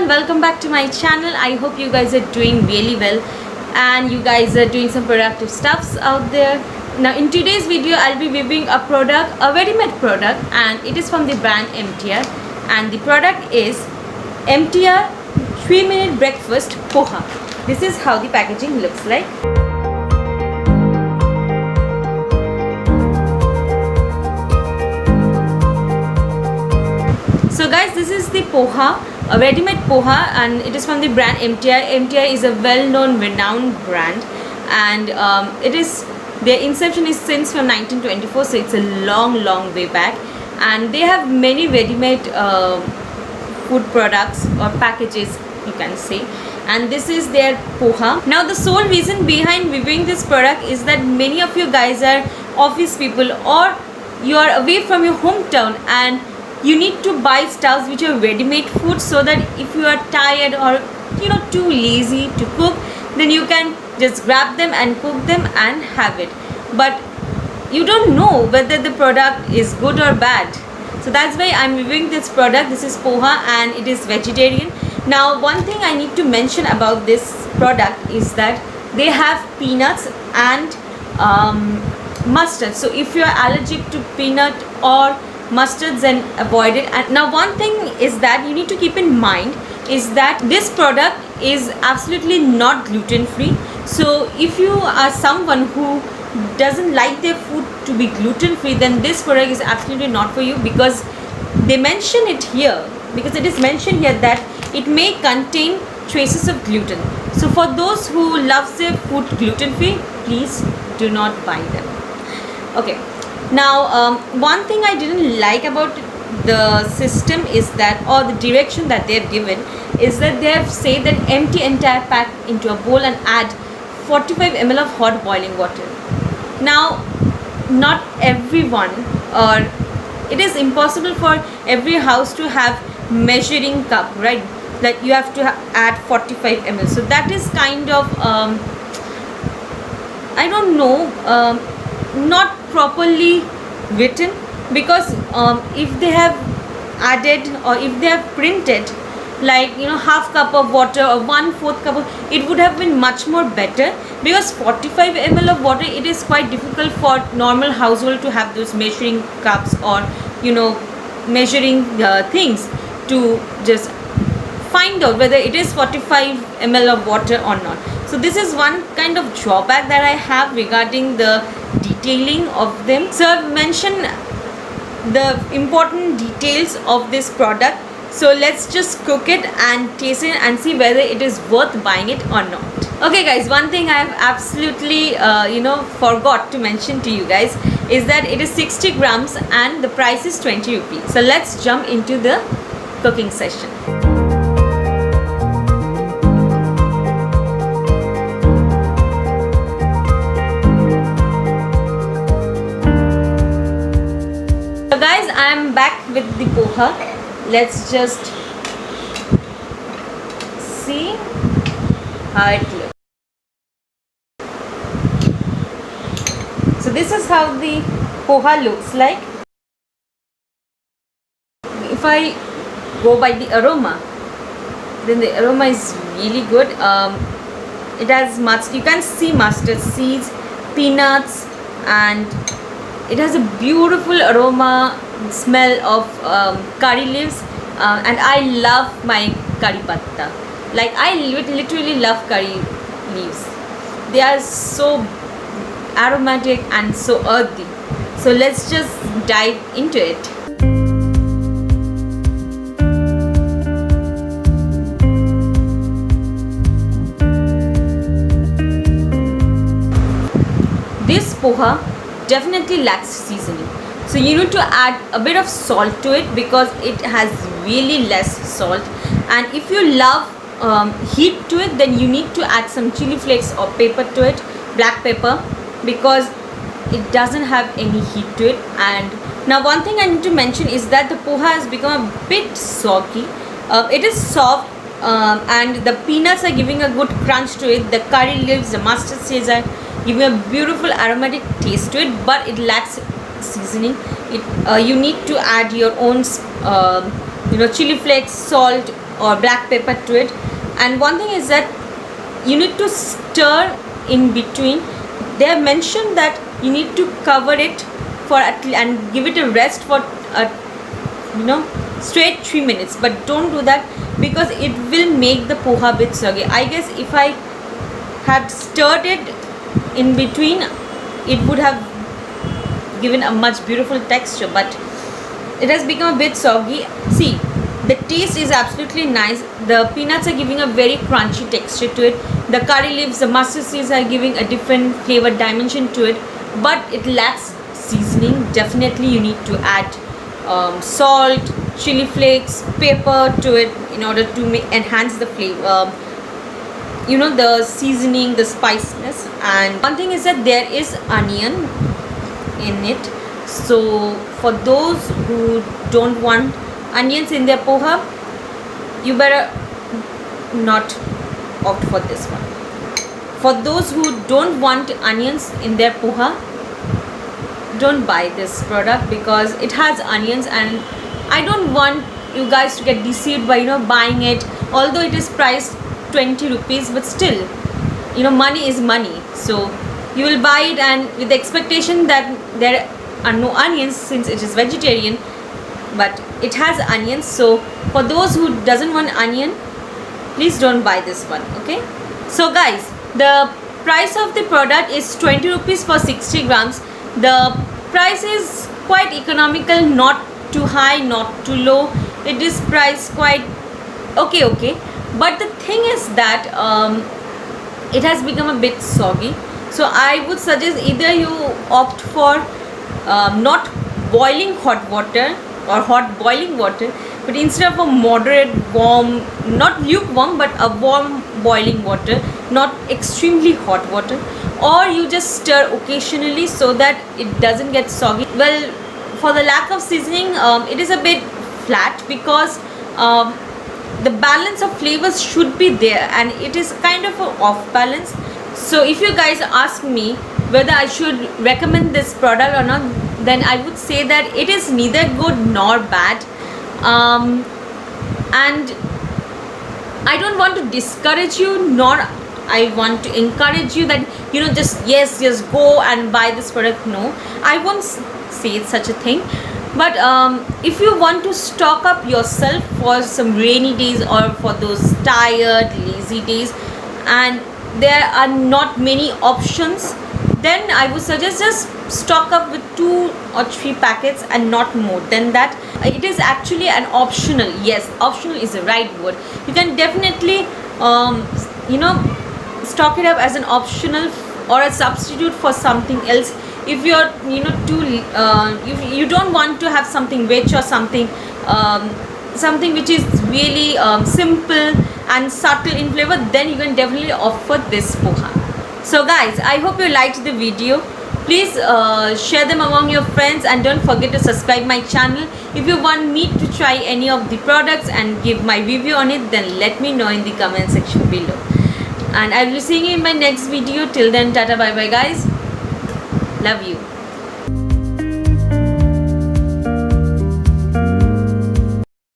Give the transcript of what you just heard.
welcome back to my channel. I hope you guys are doing really well and you guys are doing some productive stuffs out there. Now in today's video I'll be reviewing a product, a ready-made product, and it is from the brand MTR, and the product is MTR 3-minute breakfast poha. This is how the packaging looks like. So guys, this is the poha, a ready-made poha, and it is from the brand MTR. MTR is a well-known, renowned brand, and their inception is since from 1924, so it's a long way back, and they have many ready-made food products or packages, you can say, and this is their poha. Now the sole reason behind reviewing this product is that many of you guys are office people, or you are away from your hometown and you need to buy stuffs which are ready-made food, so that if you are tired or too lazy to cook, then you can just grab them and cook them and have it. But you don't know whether the product is good or bad, so that's why I'm reviewing this product. This is poha and it is vegetarian. Now one thing I need to mention about this product is that they have peanuts and mustard, so if you are allergic to peanut or mustards, then avoid it. And now one thing is that you need to keep in mind is that this product is absolutely not gluten free. So if you are someone who doesn't like their food to be gluten free, then this product is absolutely not for you, because they mention it here, because it is mentioned here that it may contain traces of gluten. So for those who loves their food gluten free, please do not buy them. Okay. Now one thing I didn't like about the system is that, or the direction that they have given, is that they have said that empty entire pack into a bowl and add 45 ml of hot boiling water. Now not everyone, or it is impossible for every house to have measuring cup, right? That you have to add 45 ml. So that is kind of I don't know, not properly written, because if they have added, or if they have printed like half cup of water or 1/4 cup of, it would have been much more better, because 45 ml of water, it is quite difficult for normal household to have those measuring cups or measuring things to just find out whether it is 45 ml of water or not. So this is one kind of drawback that I have regarding the detailing of them. So I've mentioned the important details of this product, so let's just cook it and taste it and see whether it is worth buying it or not. Okay guys, one thing I have absolutely forgot to mention to you guys is that it is 60 grams and the price is 20 rupees. So let's jump into the cooking session. Guys, I am back with the poha. Let's just see how it looks. So this is how the poha looks like. If I go by the aroma, then the aroma is really good. It has mustard, you can see mustard seeds, peanuts, and it has a beautiful aroma, smell of curry leaves, and I love my curry patta. Like I literally love curry leaves. They are so aromatic and so earthy. So let's just dive into it. This poha definitely lacks seasoning, so you need to add a bit of salt to it, because it has really less salt. And if you love heat to it, then you need to add some chili flakes or pepper to it, black pepper, because it doesn't have any heat to it. And now one thing I need to mention is that the poha has become a bit soggy. It is soft, and the peanuts are giving a good crunch to it. The curry leaves, the mustard seeds are giving a beautiful aromatic taste to it, but it lacks seasoning. You need to add your own chili flakes, salt, or black pepper to it. And one thing is that you need to stir in between. They have mentioned that you need to cover it for and give it a rest for straight 3 minutes, but don't do that because it will make the poha a bit soggy. I guess if I had stirred it in between, it would have given a much beautiful texture, but it has become a bit soggy. See, the taste is absolutely nice. The peanuts are giving a very crunchy texture to it. The curry leaves, the mustard seeds are giving a different flavor dimension to it, but it lacks seasoning. Definitely you need to add salt, chili flakes, pepper to it in order to enhance the flavor, the seasoning, the spiciness. And one thing is that there is onion in it, so for those who don't want onions in their poha, you better not opt for this one. For those who don't want onions in their poha, don't buy this product because it has onions, and I don't want you guys to get deceived by buying it. Although it is priced 20 rupees, but still money is money, so you will buy it and with the expectation that there are no onions since it is vegetarian, but it has onions. So for those who doesn't want onion, please don't buy this one. Okay, so guys, the price of the product is 20 rupees for 60 grams. The price is quite economical, not too high, not too low. It is priced quite okay, but the thing is that it has become a bit soggy. So I would suggest either you opt for not boiling hot water or hot boiling water, but instead of a moderate warm, not lukewarm, but a warm boiling water, not extremely hot water, or you just stir occasionally so that it doesn't get soggy. Well, for the lack of seasoning, it is a bit flat because the balance of flavors should be there, and it is kind of a off balance. So if you guys ask me whether I should recommend this product or not, then I would say that it is neither good nor bad, and I don't want to discourage you, nor I want to encourage you that just go and buy this product. No, I won't say such a thing. But if you want to stock up yourself for some rainy days or for those tired, lazy days, and there are not many options, then I would suggest just stock up with 2 or 3 packets and not more than that. It is actually an optional. Yes, optional is the right word. You can definitely stock it up as an optional or a substitute for something else. If you're you don't want to have something rich or something which is really simple and subtle in flavor, then you can definitely opt for this poha. So guys, I hope you liked the video. Please share them among your friends, and don't forget to subscribe my channel. If you want me to try any of the products and give my review on it, then let me know in the comment section below. And I will be seeing you in my next video. Till then, tata, bye bye guys. Love you.